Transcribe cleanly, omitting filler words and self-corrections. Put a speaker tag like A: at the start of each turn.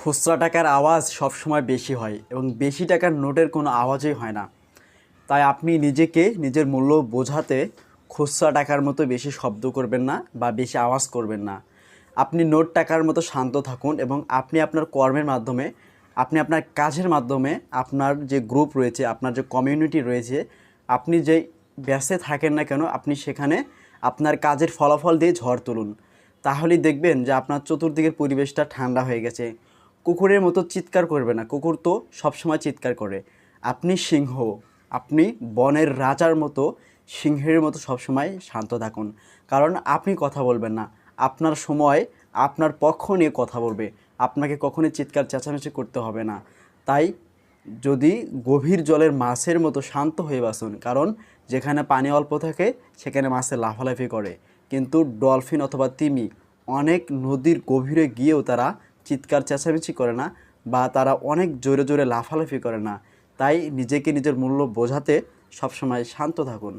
A: খুচরা টাকার আওয়াজ সবসময় বেশি হয় এবং বেশি টাকার নোটের কোনো আওয়াজই হয় না। তাই আপনি নিজেকে নিজের মূল্য বোঝাতে খুচরা টাকার মতো বেশি শব্দ করবেন না বা বেশি আওয়াজ করবেন না। আপনি নোট টাকার মতো শান্ত থাকুন এবং আপনি আপনার কর্মের মাধ্যমে, আপনি আপনার কাজের মাধ্যমে, আপনার যে গ্রুপ রয়েছে, আপনার যে কমিউনিটি রয়েছে, আপনি যেই ব্যস্তে থাকেন না কেন, আপনি সেখানে আপনার কাজের ফলাফল দিয়ে ঝড় তুলুন। তাহলেই দেখবেন যে আপনার চতুর্দিকের পরিবেশটা ঠান্ডা হয়ে গেছে। কুকুরের মতো চিৎকার করবে না, কুকুর তো সবসময় চিৎকার করে। আপনি সিংহ, আপনি বনের রাজার মতো, সিংহের মতো সবসময় শান্ত থাকুন। কারণ আপনি কথা বলবেন না, আপনার সময় আপনার পক্ষ নিয়ে কথা বলবে, আপনাকে কখনোই চিৎকার চেঁচামেচি করতে হবে না। তাই যদি গভীর জলের মাছের মতো শান্ত হয়ে বাঁচুন, কারণ যেখানে পানি অল্প থাকে সেখানে মাছে লাফালাফি করে, কিন্তু ডলফিন অথবা তিমি অনেক নদীর গভীরে গিয়েও তারা চিৎকার চেঁচামেচি করে না বা তারা অনেক জোরে জোরে লাফালাফি করে না। তাই নিজেকে নিজের মূল্য বোঝাতে সবসময় শান্ত থাকুন।